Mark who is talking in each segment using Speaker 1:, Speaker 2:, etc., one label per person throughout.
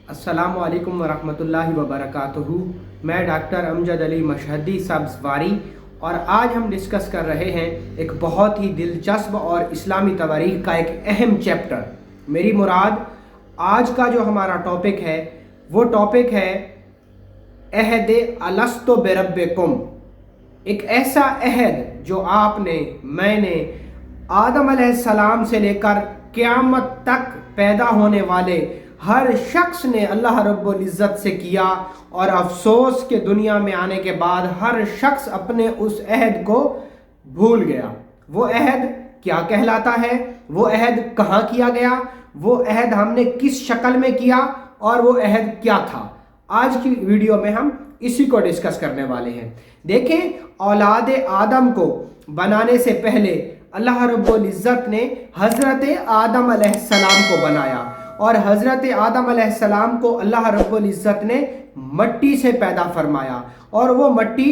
Speaker 1: अस्सलामु अलैकुम वरहमतुल्लाहि वबरकातुहू। मैं डॉक्टर अमजद अली मशहदी सब्ज़वारी और आज हम डिस्कस कर रहे हैं एक बहुत ही दिलचस्प और इस्लामी तवारीख़ का एक अहम चैप्टर। मेरी मुराद आज का जो हमारा टॉपिक है वो टॉपिक है अहद अलस्तो बिरब्बिकुम। एक ऐसा अहद जो आपने मैंने आदम अलैहिस्सलाम से लेकर क़यामत तक पैदा होने वाले हर शख्स ने अल्लाह रब्बुल इज़्ज़त से किया, और अफसोस के दुनिया में आने के बाद हर शख्स अपने उस अहद को भूल गया। वो अहद क्या कहलाता है, वो अहद कहाँ किया गया, वो अहद हमने किस शक्ल में किया और वो अहद क्या था। आज की वीडियो में हम इसी को डिस्कस करने वाले हैं। देखें, औलाद आदम को बनाने से पहले अल्लाह रब्बुल इज़्ज़त ने हज़रत आदम अलैहिस्सलाम को बनाया, और हज़रत आदम अलैहिस्सलाम को अल्लाह रब्बुल इज़्ज़त ने मट्टी से पैदा फरमाया, और वो मट्टी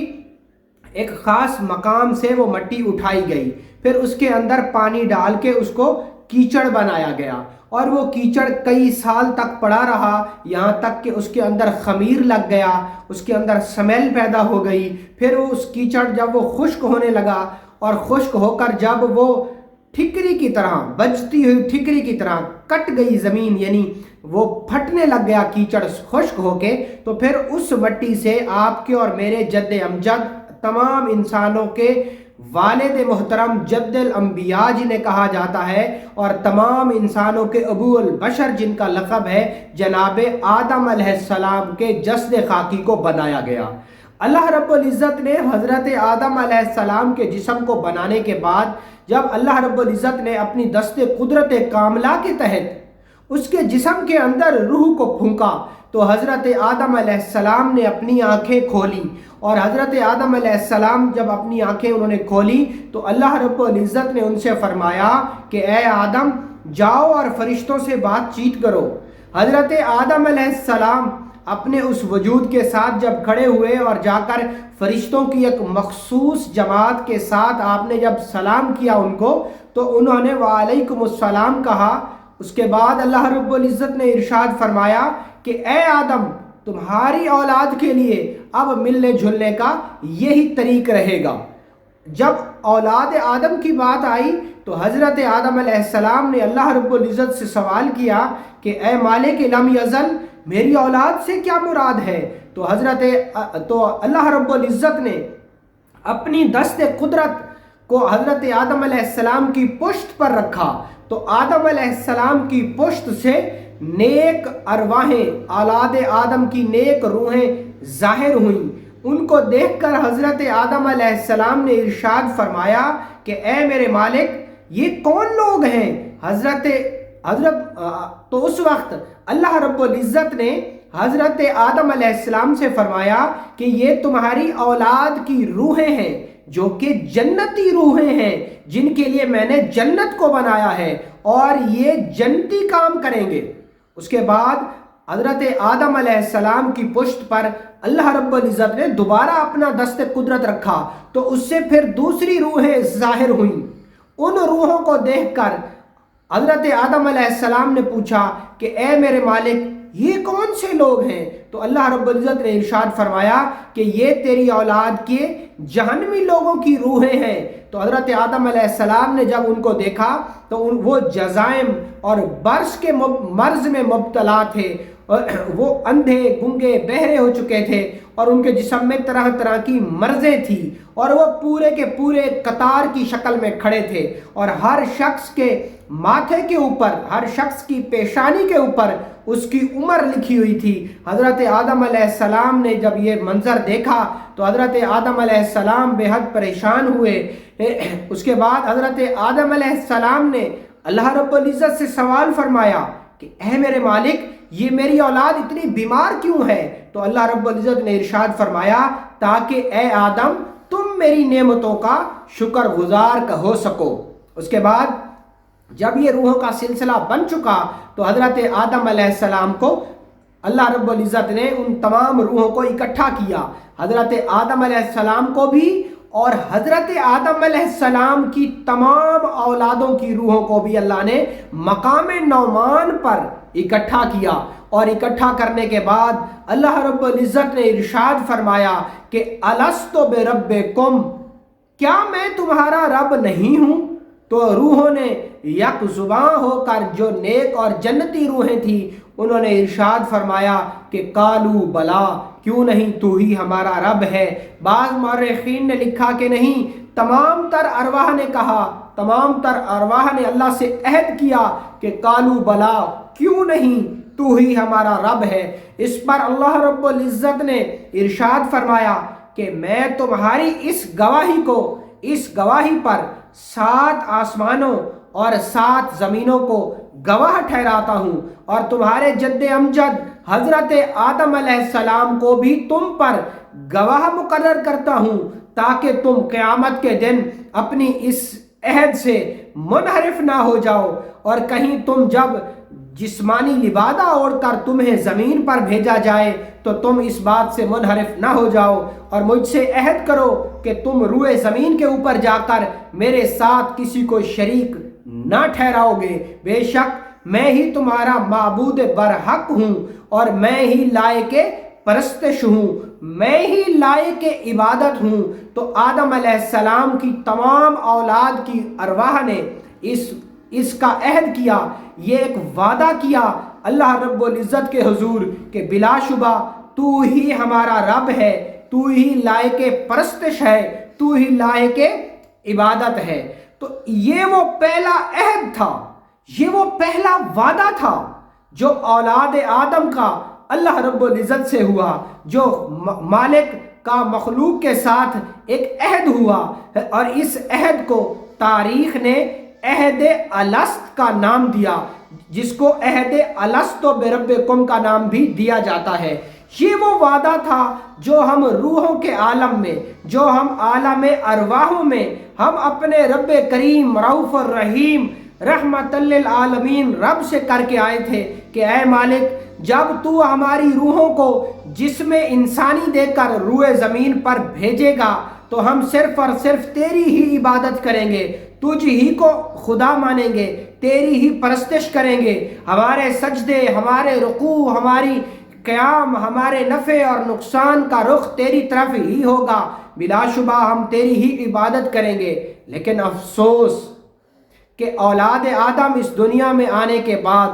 Speaker 1: एक ख़ास मकाम से वो मट्टी उठाई गई, फिर उसके अंदर पानी डाल के उसको कीचड़ बनाया गया, और वो कीचड़ कई साल तक पड़ा रहा, यहाँ तक कि उसके अंदर खमीर लग गया, उसके अंदर स्मेल पैदा हो गई। फिर वो उस कीचड़ जब वो खुश्क होने लगा, और खुश्क होकर जब वो ठिकरी की तरह, बजती हुई ठिकरी की तरह कट गई ज़मीन, यानी वो फटने लग गया कीचड़ खुश्क होके, तो फिर उस मट्टी से आपके और मेरे जद्द अमजद तमाम इंसानों के वालिद मोहतरम जद्दुल अंबिया जिन्हें कहा जाता है, और तमाम इंसानों के अबूल बशर जिनका लक़ब है, जनाब आदम अलैहिस्सलाम के जस्द खाकी को बनाया गया। अल्लाह रब्बुल इज़्ज़त ने हज़रत आदम अलैहिस्सलाम के जिस्म को बनाने के बाद, जब अल्लाह रब्बुल इज़्ज़त ने अपनी दस्ते कुदरत कामला के तहत उसके जिस्म के अंदर रूह को फूंका, तो हज़रत आदम अलैहिस्सलाम ने अपनी आँखें खोली, और हज़रत आदम अलैहिस्सलाम जब अपनी आँखें उन्होंने खोली तो अल्लाह रब्बुल इज़्ज़त ने उनसे फरमाया कि ए आदम, जाओ और फरिश्तों से बातचीत करो। हज़रत आदम अलैहिस्सलाम अपने उस वजूद के साथ जब खड़े हुए और जाकर फरिश्तों की एक मखसूस जमात के साथ आपने जब सलाम किया उनको, तो उन्होंने वालेकुमुस्सलाम कहा। उसके बाद अल्लाह रब्बुल इज़्ज़त ने इरशाद फरमाया कि ए आदम, तुम्हारी औलाद के लिए अब मिलने जुलने का यही तरीक रहेगा। जब औलाद आदम की बात आई तो हज़रत आदम अलैहिस्सलाम ने अल्लाह रब्बुल इज़्ज़त से सवाल किया कि ए मालिक लम यज़ल, मेरी औलाद से क्या मुराद है। तो अल्लाह रब्बुल इज़्ज़त ने अपनी दस्ते कुदरत को हज़रत आदम अलैहिस्सलाम की पुश्त पर रखा, तो आदम अलैहिस्सलाम की पुश्त से नेक अरवाहें, औलाद आदम की नेक रूहें ज़ाहिर हुईं। उनको देखकर हज़रत आदम अलैहिस्सलाम ने इरशाद फरमाया कि ए मेरे मालिक, ये कौन लोग हैं। तो उस वक्त अल्लाह रब्बुल इज़्ज़त ने हज़रत आदम अलैहिस्सलाम से फरमाया कि ये तुम्हारी औलाद की रूहें हैं, जो कि जन्नती रूहें हैं, जिनके लिए मैंने जन्नत को बनाया है, और ये जन्नती काम करेंगे। उसके बाद हज़रत आदम अलैहिस्सलाम की पुश्त पर अल्लाह रब्बुल इज़्ज़त ने दोबारा अपना दस्ते कुदरत रखा, तो उससे फिर दूसरी रूहें ज़ाहिर हुईं। उन रूहों को देखकर हज़रत आदम अलैहिस्सलाम ने पूछा कि ए मेरे मालिक, ये कौन से लोग हैं। तो अल्लाह रब्बुल इज़्ज़त ने इरशाद फरमाया कि ये तेरी औलाद के जहन्नमी लोगों की रूहें हैं। तो हज़रत आदम अलैहिस्सलाम ने जब उनको देखा तो वो जज़ाइम और बर्स के मर्ज में मुब्तला थे, और वो अंधे गूंगे बहरे हो चुके थे, और उनके जिस्म में तरह तरह की मर्ज़ें थी, और वो पूरे के पूरे कतार की शक्ल में खड़े थे, और हर शख्स के माथे के ऊपर, हर शख्स की पेशानी के ऊपर उसकी उम्र लिखी हुई थी। हज़रत आदम अलैहिस्सलाम ने जब ये मंजर देखा तो हज़रत आदम अलैहिस्सलाम बेहद परेशान हुए। उसके बाद हज़रत आदम अलैहिस्सलाम ने अल्लाह रब्बुल इज़्ज़त से सवाल फरमाया कि ए मेरे मालिक, ये मेरी औलाद इतनी बीमार क्यों है। तो अल्लाह रब्बुल इज़्ज़त ने इरशाद फरमाया, ताकि ए आदम, तुम मेरी नेमतों का शुक्रगुजार हो सको। उसके बाद जब ये रूहों का सिलसिला बन चुका तो हज़रत आदम अलैहिस्सलाम को अल्लाह रब्बुल इज़्ज़त ने उन तमाम रूहों को इकट्ठा किया। हज़रत आदम अलैहिस्सलाम को भी और हज़रत आदम अलैहिस्सलाम की तमाम औलादों की रूहों को भी अल्लाह ने मकाम नौमान पर इकट्ठा किया اور اکٹھا کرنے کے بعد اللہ رب العزت نے ارشاد فرمایا کہ الستو بربکم، کیا میں تمہارا رب نہیں ہوں؟ تو روحوں نے یک زباں ہو کر، جو نیک اور جنتی روحیں تھیں، انہوں نے ارشاد فرمایا کہ قالو بلا، کیوں نہیں، تو ہی ہمارا رب ہے۔ بعض مورخین نے لکھا کہ نہیں، تمام تر ارواح نے کہا، تمام تر ارواح نے اللہ سے عہد کیا کہ قالو بلا، کیوں نہیں، تو ہی ہمارا رب ہے۔ اس پر اللہ رب العزت نے ارشاد فرمایا کہ میں تمہاری اس گواہی پر 7 آسمانوں اور 7 زمینوں کو گواہ ٹھہراتا ہوں، اور تمہارے جد امجد حضرت آدم علیہ السلام کو بھی تم پر گواہ مقرر کرتا ہوں، تاکہ تم قیامت کے دن اپنی اس عہد سے منحرف نہ ہو جاؤ، اور کہیں تم جب جسمانی لبادہ اوڑھ کر تمہیں زمین پر بھیجا جائے تو تم اس بات سے منحرف نہ ہو جاؤ، اور مجھ سے عہد کرو کہ تم روئے زمین کے اوپر جا کر میرے ساتھ کسی کو شریک نہ ٹھہراؤ گے۔ بے شک میں ہی تمہارا معبود برحق ہوں، اور میں ہی لائق پرستش ہوں، میں ہی لائق عبادت ہوں۔ تو آدم علیہ السلام کی تمام اولاد کی ارواح نے اس کا عہد کیا، یہ ایک وعدہ کیا اللہ رب العزت کے حضور کہ بلا شبہ تو ہی ہمارا رب ہے، تو ہی لائق پرستش ہے، تو ہی لائق عبادت ہے۔ تو یہ وہ پہلا عہد تھا، یہ وہ پہلا وعدہ تھا جو اولاد آدم کا اللہ رب العزت سے ہوا، جو مالک کا مخلوق کے ساتھ ایک عہد ہوا، اور اس عہد کو تاریخ نے عہد الست کا نام دیا، جس کو عہد الستو بربکم کا نام بھی دیا جاتا ہے۔ یہ وہ وعدہ تھا جو ہم روحوں کے عالم میں، جو ہم عالم ارواحوں میں، ہم اپنے رب کریم رؤوف الرحیم رحمت للعالمین رب سے کر کے آئے تھے کہ اے مالک، جب تو ہماری روحوں کو جسم انسانی دے کر روئے زمین پر بھیجے گا تو ہم صرف اور صرف تیری ہی عبادت کریں گے، تجھ ہی کو خدا مانیں گے، تیری ہی پرستش کریں گے، ہمارے سجدے، ہمارے رکوع، ہماری قیام، ہمارے نفع اور نقصان کا رخ تیری طرف ہی ہوگا، بلا شبہ ہم تیری ہی عبادت کریں گے۔ لیکن افسوس کہ اولاد آدم اس دنیا میں آنے کے بعد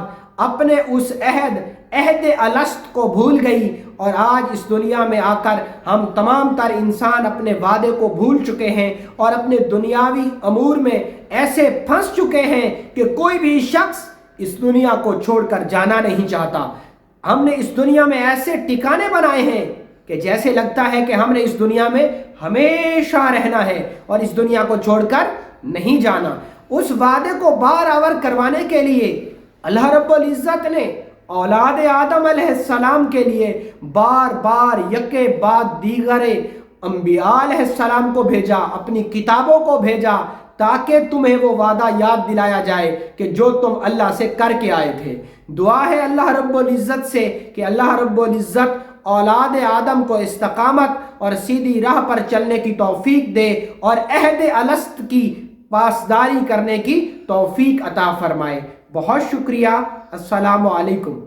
Speaker 1: اپنے اس عہد الست کو بھول گئی، اور آج اس دنیا میں آ کر ہم تمام تر انسان اپنے وعدے کو بھول چکے ہیں، اور اپنے دنیاوی امور میں ایسے پھنس چکے ہیں کہ کوئی بھی شخص اس دنیا کو چھوڑ کر جانا نہیں چاہتا۔ ہم نے اس دنیا میں ایسے ٹھکانے بنائے ہیں کہ جیسے لگتا ہے کہ ہم نے اس دنیا میں ہمیشہ رہنا ہے اور اس دنیا کو چھوڑ کر نہیں جانا۔ اس وعدے کو برآور کروانے کے لیے اللہ رب العزت نے اولاد آدم علیہ السلام کے لیے بار بار یکے بعد دیگر انبیاء علیہ السلام کو بھیجا، اپنی کتابوں کو بھیجا، تاکہ تمہیں وہ وعدہ یاد دلایا جائے کہ جو تم اللہ سے کر کے آئے تھے۔ دعا ہے اللہ رب العزت سے کہ اللہ رب العزت اولاد آدم کو استقامت اور سیدھی راہ پر چلنے کی توفیق دے، اور عہد الست کی پاسداری کرنے کی توفیق عطا فرمائے۔ بہت شکریہ۔ السلام علیکم۔